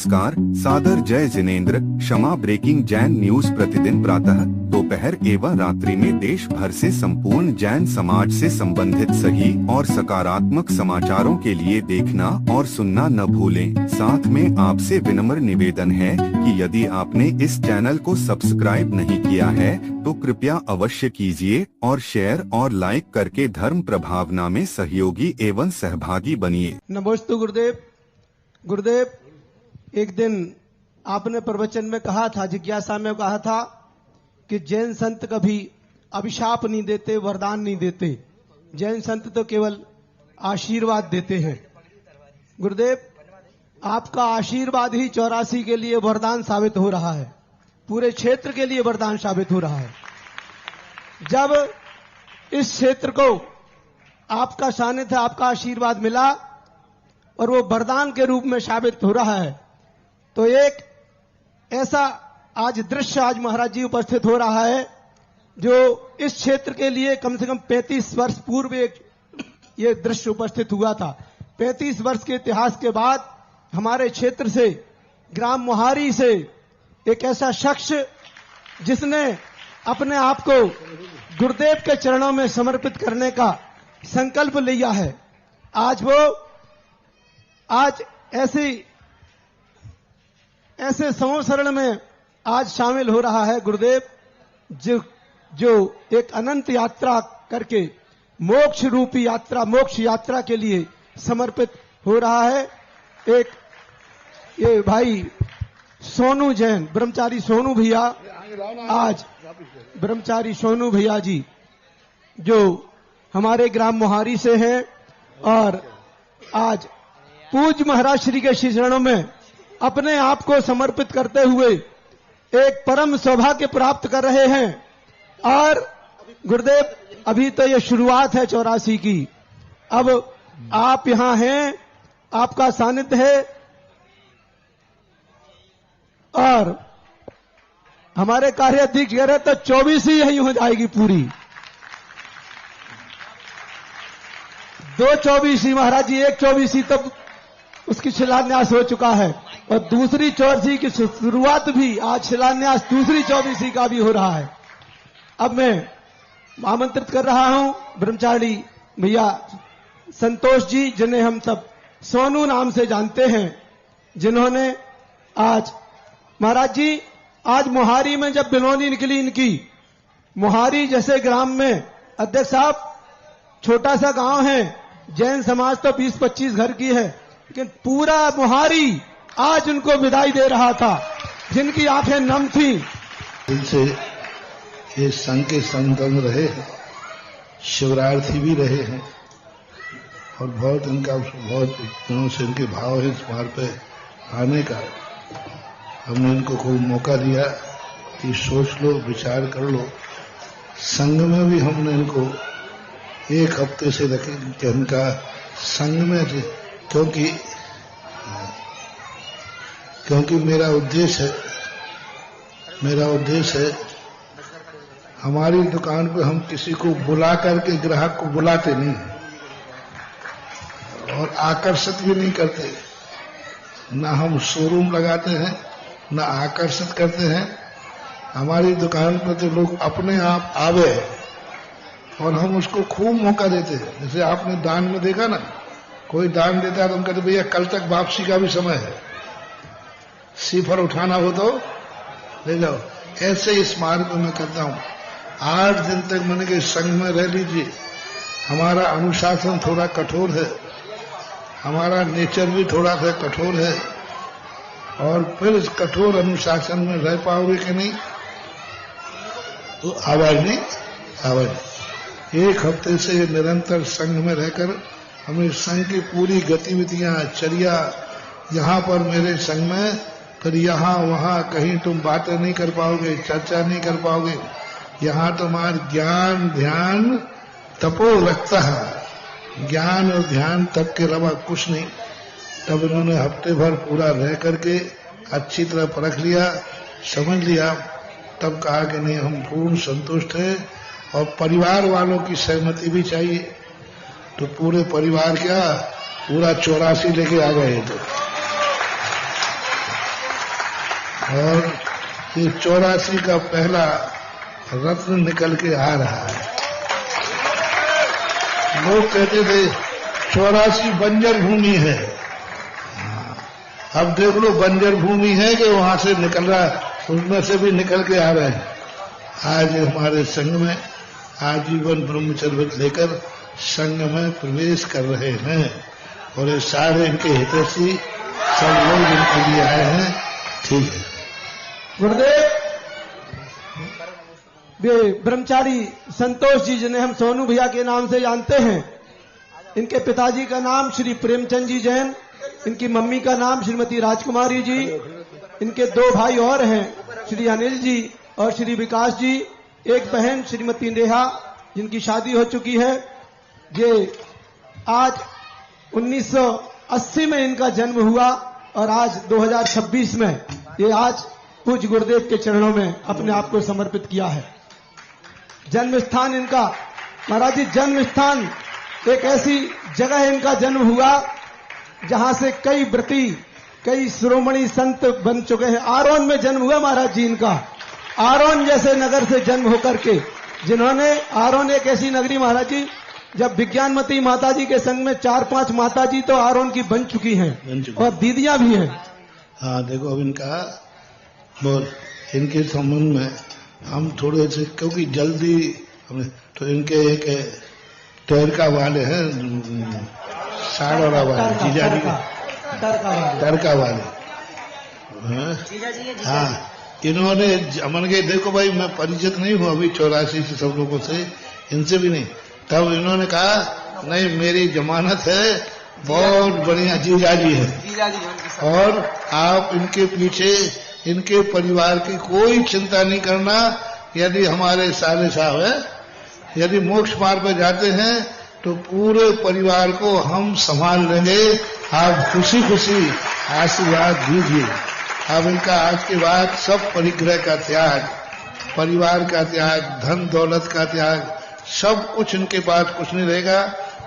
नमस्कार, सादर जय जिनेंद्र। क्षमा ब्रेकिंग जैन न्यूज प्रतिदिन प्रातः, दोपहर एवं रात्रि में देश भर से संपूर्ण जैन समाज से संबंधित सही और सकारात्मक समाचारों के लिए देखना और सुनना न भूलें। साथ में आपसे विनम्र निवेदन है कि यदि आपने इस चैनल को सब्सक्राइब नहीं किया है तो कृपया अवश्य कीजिए और शेयर और लाइक करके धर्म प्रभावना में सहयोगी एवं सहभागी बनिए। नमोस्तु गुरुदेव। गुरुदेव, एक दिन आपने प्रवचन में कहा था, जिज्ञासा में कहा था कि जैन संत कभी अभिशाप नहीं देते, वरदान नहीं देते। जैन संत तो केवल आशीर्वाद देते हैं। गुरुदेव, आपका आशीर्वाद ही 84 के लिए वरदान साबित हो रहा है, पूरे क्षेत्र के लिए वरदान साबित हो रहा है। जब इस क्षेत्र को आपका सानिध्य, आपका आशीर्वाद मिला और वो वरदान के रूप में साबित हो रहा है, तो एक ऐसा आज दृश्य आज महाराज जी उपस्थित हो रहा है जो इस क्षेत्र के लिए कम से कम 35 वर्ष पूर्व एक ये दृश्य उपस्थित हुआ था। 35 वर्ष के इतिहास के बाद हमारे क्षेत्र से, ग्राम मोहारी से एक ऐसा शख्स जिसने अपने आप को गुरुदेव के चरणों में समर्पित करने का संकल्प लिया है, आज ऐसे संवत्सरण में आज शामिल हो रहा है। गुरुदेव जो एक अनंत यात्रा करके मोक्ष रूपी यात्रा, मोक्ष यात्रा के लिए समर्पित हो रहा है। एक ये भाई सोनू जैन, ब्रह्मचारी सोनू भैया, आज ब्रह्मचारी सोनू भैया जी जो हमारे ग्राम मोहारी से हैं और आज पूज्य महाराज श्री के चरणों में अपने आप को समर्पित करते हुए एक परम सौभाग्य प्राप्त कर रहे हैं। और गुरुदेव, अभी तो ये शुरुआत है 84 की। अब आप यहां हैं, आपका सानिध्य है और हमारे कार्याध्यक्ष कह रहे तो 24 ही यही हो जाएगी पूरी। 2 24 महाराज जी, 1 24 तब उसकी शिलान्यास हो चुका है और दूसरी 84 की शुरुआत भी आज शिलान्यास दूसरी 24 का भी हो रहा है। अब मैं आमंत्रित कर रहा हूं ब्रह्मचारी भैया संतोष जी, जिन्हें हम सब सोनू नाम से जानते हैं, जिन्होंने आज महाराज जी आज मोहारी में जब बिनौनी निकली इनकी, मोहारी जैसे ग्राम में अध्यक्ष साहब छोटा सा गांव है, जैन समाज तो 20-25 घर की है, लेकिन पूरा मोहारी आज उनको विदाई दे रहा था, जिनकी आंखें नम थी। इनसे ये संघ के संतन रहे हैं, शिवरार्थी भी रहे हैं और बहुत दिनों से इनके भाव है इस मार्ग पे आने का। हमने इनको खूब मौका दिया कि सोच लो, विचार कर लो। संघ में भी हमने इनको 1 हफ्ते से रखे कि उनका संघ में, क्योंकि मेरा उद्देश्य है हमारी दुकान पे हम किसी को बुला करके ग्राहक को बुलाते नहीं और आकर्षित भी नहीं करते। ना हम शोरूम लगाते हैं, ना आकर्षित करते हैं। हमारी दुकान पर तो लोग अपने आप आवे और हम उसको खूब मौका देते हैं। जैसे आपने दान में देखा ना, कोई दान देता है तो हम कहते भैया कल तक वापसी का भी समय है, सिफर उठाना हो तो ले जाओ। ऐसे इस मार्ग में मैं कहता हूं 8 दिन तक मैंने कहा संघ में रह लीजिए। हमारा अनुशासन थोड़ा कठोर है, हमारा नेचर भी थोड़ा सा कठोर है और फिर इस कठोर अनुशासन में रह पाओगे कि नहीं? तो आवाज नहीं। 1 हफ्ते से निरंतर संघ में रहकर हमें संघ की पूरी गतिविधियां, चर्या, यहाँ पर मेरे संघ में, फिर यहाँ वहाँ कहीं तुम बातें नहीं कर पाओगे, चर्चा नहीं कर पाओगे। यहाँ तुम्हारा ज्ञान, ध्यान, तपो रखता है, ज्ञान और ध्यान तप के अलावा कुछ नहीं। तब इन्होंने हफ्ते भर पूरा रह करके अच्छी तरह परख लिया, समझ लिया, तब कहा कि नहीं हम पूर्ण संतुष्ट हैं और परिवार वालों की सहमति भी चाहिए। तो पूरे परिवार क्या, पूरा 84 लेके आ गए। तो और ये 84 का पहला रत्न निकल के आ रहा है। लोग कहते थे 84 बंजर भूमि है, अब देख लो बंजर भूमि है कि वहां से निकल रहा, उसमें से भी निकल के आ रहे हैं। आज हमारे संघ में आजीवन ब्रह्मचर्य लेकर संघ में प्रवेश कर रहे हैं और ये सारे इनके हितैषी सब लोग इनके लिए आए हैं। ठीक है गुरुदेव, वे ब्रह्मचारी संतोष जी जिन्हें हम सोनू भैया के नाम से जानते हैं, इनके पिताजी का नाम श्री प्रेमचंद जी जैन, इनकी मम्मी का नाम श्रीमती राजकुमारी जी, इनके 2 भाई और हैं श्री अनिल जी और श्री विकास जी, एक बहन श्रीमती नेहा जिनकी शादी हो चुकी है। ये आज 1980 में इनका जन्म हुआ और आज 2026 में ये आज पूज्य गुरुदेव के चरणों में अपने आप को समर्पित किया है। जन्म स्थान इनका, महाराज जी, जन्म स्थान एक ऐसी जगह इनका जन्म हुआ जहां से कई व्रती, कई शिरोमणि संत बन चुके हैं। आरोन में जन्म हुआ महाराज जी इनका, आरोन जैसे नगर से जन्म होकर के, जिन्होंने, आरोन एक ऐसी नगरी महाराज जी, जब विज्ञानमती माता जी के संग में 4-5 माता जी तो आरोन की बन चुकी हैं और दीदियां भी हैं। हाँ देखो, अब इनका बोल, इनके संबंध में हम थोड़े से, क्योंकि जल्दी तो इनके एक टरका वाले हैं, साड़ोरा वाले जीजा जी, टरका वाले, हाँ, इन्होंने अमन के, देखो भाई मैं परिचित नहीं हूं अभी 84 से सब लोगों से, इनसे भी नहीं, तब इन्होंने कहा नहीं मेरी जमानत है, बहुत बढ़िया जीजा जी है और आप इनके पीछे, इनके परिवार की कोई चिंता नहीं करना। यदि हमारे साले साहब है, यदि मोक्ष मार्ग पर जाते हैं तो पूरे परिवार को हम संभाल लेंगे, आप खुशी खुशी आशीर्वाद दीजिए। अब इनका आज के बाद सब परिग्रह का त्याग, परिवार का त्याग, धन दौलत का त्याग, सब कुछ इनके पास कुछ नहीं रहेगा।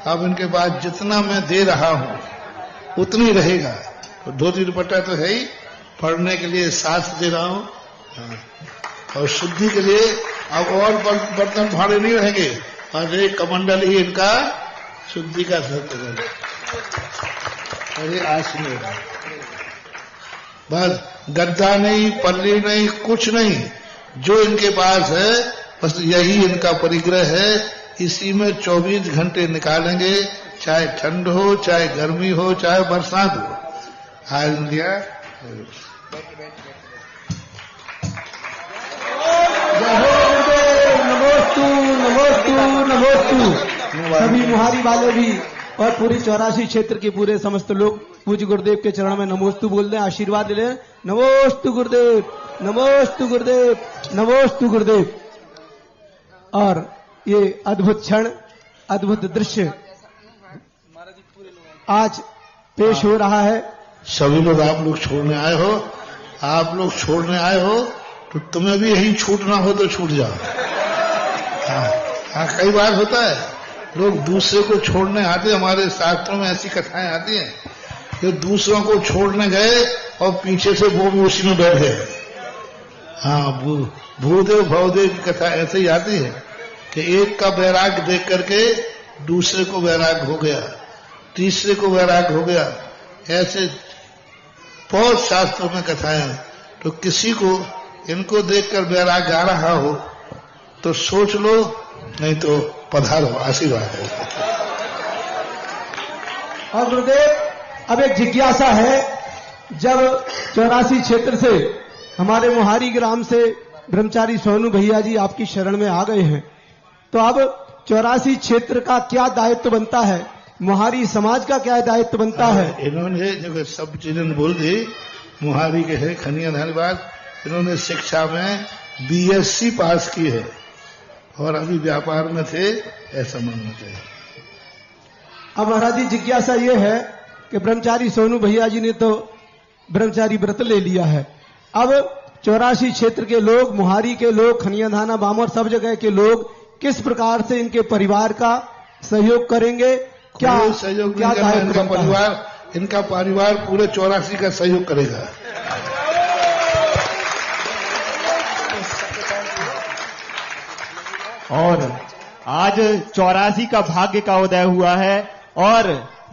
अब इनके पास जितना मैं दे रहा हूं उतनी रहेगा। तो धोती दुपट्टा तो है ही, पढ़ने के लिए शास्त्र दे रहा हूं और शुद्धि के लिए अब और बर्तन भाड़े नहीं रहेंगे और एक कमंडल ही इनका शुद्धि का सत्य है। अरे आज सुनिए, बस गद्दा नहीं, पल्ली नहीं, कुछ नहीं, जो इनके पास है बस यही इनका परिग्रह है। इसी में 24 घंटे निकालेंगे, चाहे ठंड हो, चाहे गर्मी हो, चाहे बरसात हो। आज इंडिया नमोस्तु सभी मुहारी वाले भी और पूरी 84 क्षेत्र के पूरे समस्त लोग पूज्य गुरुदेव के चरणों में नमोस्तु बोल दें, आशीर्वाद ले लें। नमोस्तु गुरुदेव, नमोस्तु गुरुदेव, नमोस्तु गुरुदेव। और ये अद्भुत क्षण, अद्भुत दृश्य आज पेश हो रहा है। सभी लोग आप लोग छोड़ने आए हो, आप लोग छोड़ने आए हो तो तुम्हें भी यही छूटना हो तो छूट जाओ। हाँ, कई बार होता है लोग दूसरे को छोड़ने आते, हमारे शास्त्रों में ऐसी कथाएं आती हैं कि दूसरों को छोड़ने गए और पीछे से वो भी उसी में बैठ गए। हाँ, भूदेव भवदेव की कथा ऐसे ही आती है कि एक का वैराग देख करके दूसरे को वैराग हो गया, तीसरे को वैराग हो गया। ऐसे बहुत शास्त्रों में कथाएं हैं। तो किसी को इनको देखकर वैराग आ रहा हो तो सोच लो, नहीं तो पधारो, आशीर्वाद है। और गुरुदेव, अब एक जिज्ञासा है, जब 84 क्षेत्र से, हमारे मोहारी ग्राम से ब्रह्मचारी सोनू भैया जी आपकी शरण में आ गए हैं, तो अब 84 क्षेत्र का क्या दायित्व बनता है, मोहारी समाज का क्या दायित्व बनता है? इन्होंने जो सब चीजें बोल दी, मोहारी के है खनिया धन्यवाद, इन्होंने शिक्षा में BSc पास की है और अभी व्यापार में थे, ऐसा मानना चाहिए। अब महाराज जी जिज्ञासा ये है कि ब्रह्मचारी सोनू भैया जी ने तो ब्रह्मचारी व्रत ले लिया है, अब 84 क्षेत्र के लोग, मोहारी के लोग, खनियाधाना, बामर, सब जगह के लोग किस प्रकार से इनके परिवार का सहयोग करेंगे? क्या सहयोग? क्या इनका परिवार पूरे 84 का सहयोग करेगा। और आज 84 का भाग्य का उदय हुआ है और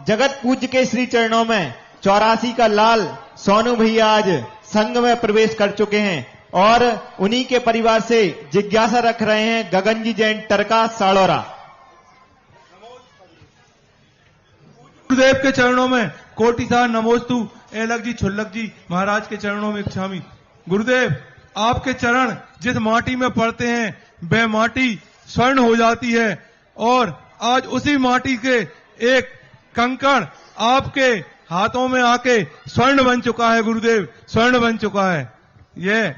जगत पूज्य के श्री चरणों में 84 का लाल सोनू भैया आज संघ में प्रवेश कर चुके हैं और उन्हीं के परिवार से जिज्ञासा रख रहे हैं गगनजी जैन टरका साड़ोरा। गुरुदेव के चरणों में कोटि सा नमोस्तु। एलक जी छुल्लक जी महाराज के चरणों में इच्छामी। गुरुदेव, आपके चरण जिस माटी में पड़ते हैं वह माटी स्वर्ण हो जाती है और आज उसी माटी के एक कंकड़ आपके हाथों में आके स्वर्ण बन चुका है। गुरुदेव, स्वर्ण बन चुका है। ये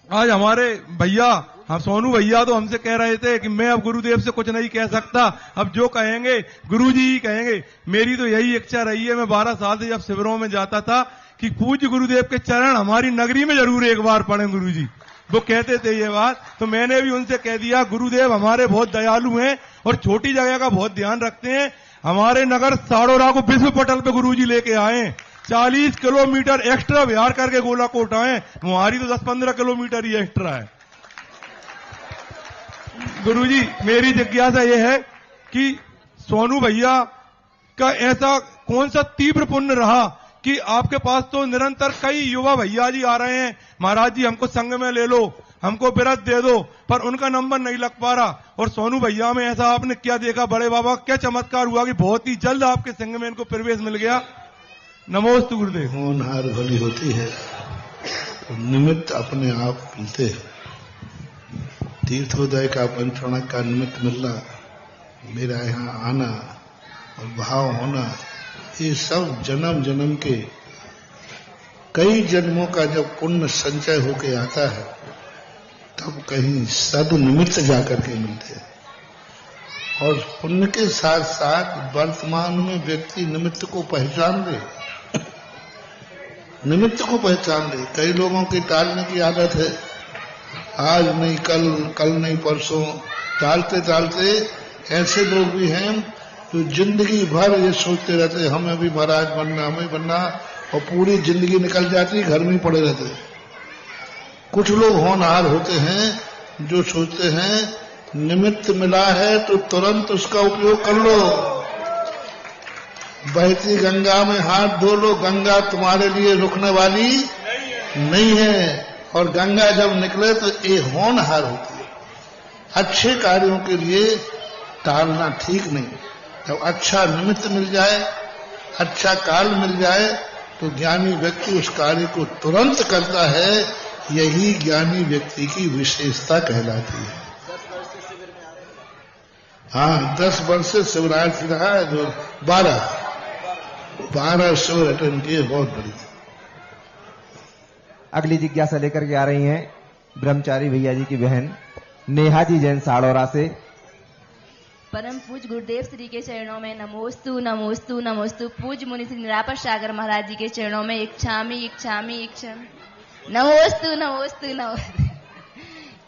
आज हमारे भैया, हम सोनू भैया तो हमसे कह रहे थे कि मैं अब गुरुदेव से कुछ नहीं कह सकता, अब जो कहेंगे गुरुजी ही कहेंगे। मेरी तो यही इच्छा रही है, मैं 12 साल से जब शिविरों में जाता था कि पूज्य गुरुदेव के चरण हमारी नगरी में जरूर एक बार पढ़े गुरुजी। वो कहते थे ये बात, तो मैंने भी उनसे कह दिया गुरुदेव हमारे बहुत दयालु हैं और छोटी जगह का बहुत ध्यान रखते हैं। हमारे नगर साड़ोरा को विश्व पटल पे गुरुजी लेके आए, 40 किलोमीटर एक्स्ट्रा बिहार करके गोलाकोट आए, हमारी तो 10-15 किलोमीटर ही एक्स्ट्रा है। गुरुजी, मेरी जिज्ञासा यह है कि सोनू भैया का ऐसा कौन सा तीव्र पुण्य रहा कि आपके पास तो निरंतर कई युवा भैया जी आ रहे हैं, महाराज जी हमको संघ में ले लो, हमको बिरत दे दो, पर उनका नंबर नहीं लग पा रहा। और सोनू भैया में ऐसा आपने क्या देखा, बड़े बाबा क्या चमत्कार हुआ कि बहुत ही जल्द आपके संघ में इनको प्रवेश मिल गया। नमोस्तु गुरुदेव। होनहार भली होती है तो निमित्त अपने आप मिलते हैं। तीर्थोदय का पंचरण का निमित्त मिलना, मेरा यहाँ आना और भाव होना, ये सब जन्म जन्म के कई जन्मों का जब पुण्य संचय होके आता है तब कहीं सद निमित्त जाकर के मिलते हैं। और पुण्य के साथ साथ वर्तमान में व्यक्ति निमित्त को पहचान ले, निमित्त को पहचान ले। कई लोगों की टालने की आदत है, आज नहीं कल, कल नहीं परसों, टालते टालते ऐसे लोग भी हैं तो जिंदगी भर ये सोचते रहते हमें भी महाराज बनना, हमें बनना, और पूरी जिंदगी निकल जाती घर में पड़े रहते। कुछ लोग होनहार होते हैं जो सोचते हैं निमित्त मिला है तो तुरंत उसका उपयोग कर लो। बहती गंगा में हाथ धो लो, गंगा तुम्हारे लिए रुकने वाली नहीं है। और गंगा जब निकले तो ये होनहार होती है। अच्छे कार्यों के लिए टालना ठीक नहीं। जब अच्छा निमित्त मिल जाए, अच्छा काल मिल जाए तो ज्ञानी व्यक्ति उस कार्य को तुरंत करता है। यही ज्ञानी व्यक्ति की विशेषता कहलाती है। हाँ, 10 वर्ष से शिवरात्रि रहा है, जो 12 शिविर अटेंड किए, बहुत बड़ी। अगली जिज्ञासा लेकर के आ रही हैं ब्रह्मचारी भैया जी की बहन नेहा जी जैन साड़ोरा से। परम पूज गुरुदेव श्री के चरणों में नमोस्तु नमोस्तु नमोस्तु। पूज मुनि श्री निरापर सागर महाराज जी के चरणों में इच्छामी इच्छामी इच्छामी नमोस्तु नमोस्तु नमोस्तु।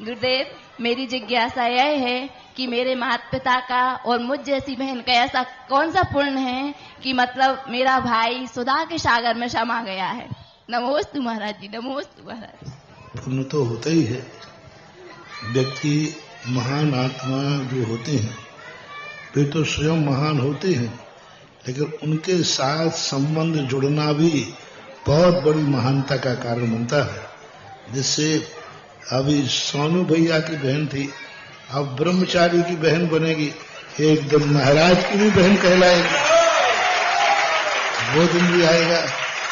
गुरुदेव, मेरी जिज्ञासा यह है कि मेरे माता पिता का और मुझ जैसी बहन का ऐसा कौन सा पुण्य है कि मतलब मेरा भाई सुधा के सागर में समा गया है। नमोस्तु महाराज जी, नमोस्तु महाराज। पुण्य तो होता ही है। व्यक्ति महान आत्मा जो होते हैं वे तो स्वयं महान होते हैं, लेकिन उनके साथ संबंध जुड़ना भी बहुत बड़ी महानता का कारण बनता है। जिससे अभी सोनू भैया की बहन थी, अब ब्रह्मचारी की बहन बनेगी, एक दिन महाराज की भी बहन कहलाएगी, वो दिन भी आएगा।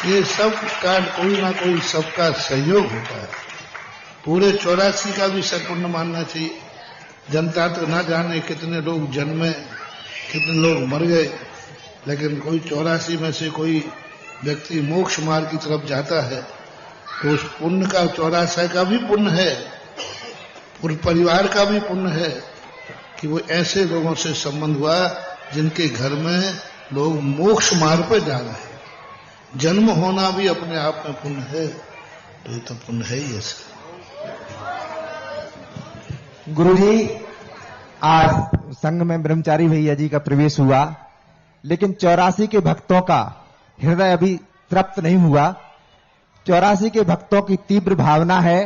ये सब का कोई ना कोई सबका सहयोग होता है। पूरे 84 का भी सत्पुण्य मानना चाहिए। जनता तो ना जाने कितने लोग जन्मे, कितने लोग मर गए, लेकिन कोई 84 में से कोई व्यक्ति मोक्ष मार्ग की तरफ जाता है तो उस पुण्य का 84 का भी पुण्य है, पूरे परिवार का भी पुण्य है कि वो ऐसे लोगों से संबंध हुआ जिनके घर में लोग मोक्ष मार्ग पर जा रहे हैं। जन्म होना भी अपने आप में पुण्य है, तो ये तो पुण्य है ही ऐसा। गुरुजी, आज संघ में ब्रह्मचारी भैया जी का प्रवेश हुआ, लेकिन 84 के भक्तों का हृदय अभी तृप्त नहीं हुआ। 84 के भक्तों की तीव्र भावना है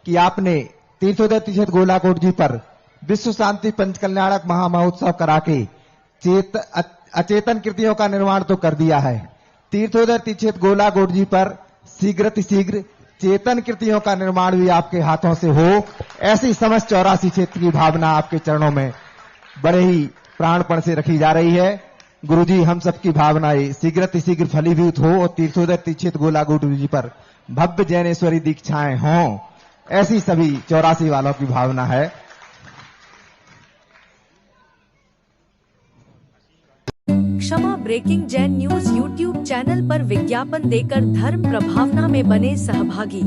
कि आपने तीर्थोदय तीर्थ गोलाकोट जी पर विश्व शांति पंचकल्याणक महामहोत्सव करा के अचेतन कृतियों का निर्माण तो कर दिया है। तीर्थोदय तीक्षित गोलागोट जी पर शीघ्र चेतन कृतियों का निर्माण भी आपके हाथों से हो, ऐसी समस्त 84 क्षेत्र की भावना आपके चरणों में बड़े ही प्राणपण से रखी जा रही है। गुरुजी, हम सबकी भावनाएं शीघ्र फलीभूत हो और तीर्थोदय तीक्षित गोलागोट जी पर भव्य जैनेश्वरी दीक्षाएं हों, ऐसी सभी 84 वालों की भावना है। Kshama breaking Jain news YouTube channel पर विज्ञापन देकर धर्म प्रभावना में बने सहभागी।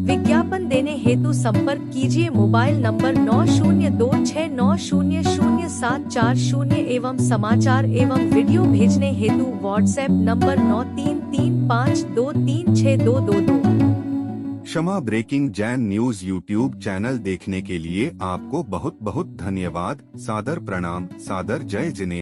विज्ञापन देने हेतु संपर्क कीजिए मोबाइल नंबर 9026900740 एवं समाचार एवं वीडियो भेजने हेतु WhatsApp number 9335236222। Kshama breaking Jain news YouTube channel देखने के लिए आपको बहुत बहुत धन्यवाद। सादर प्रणाम, सादर जय जिनेंद्र।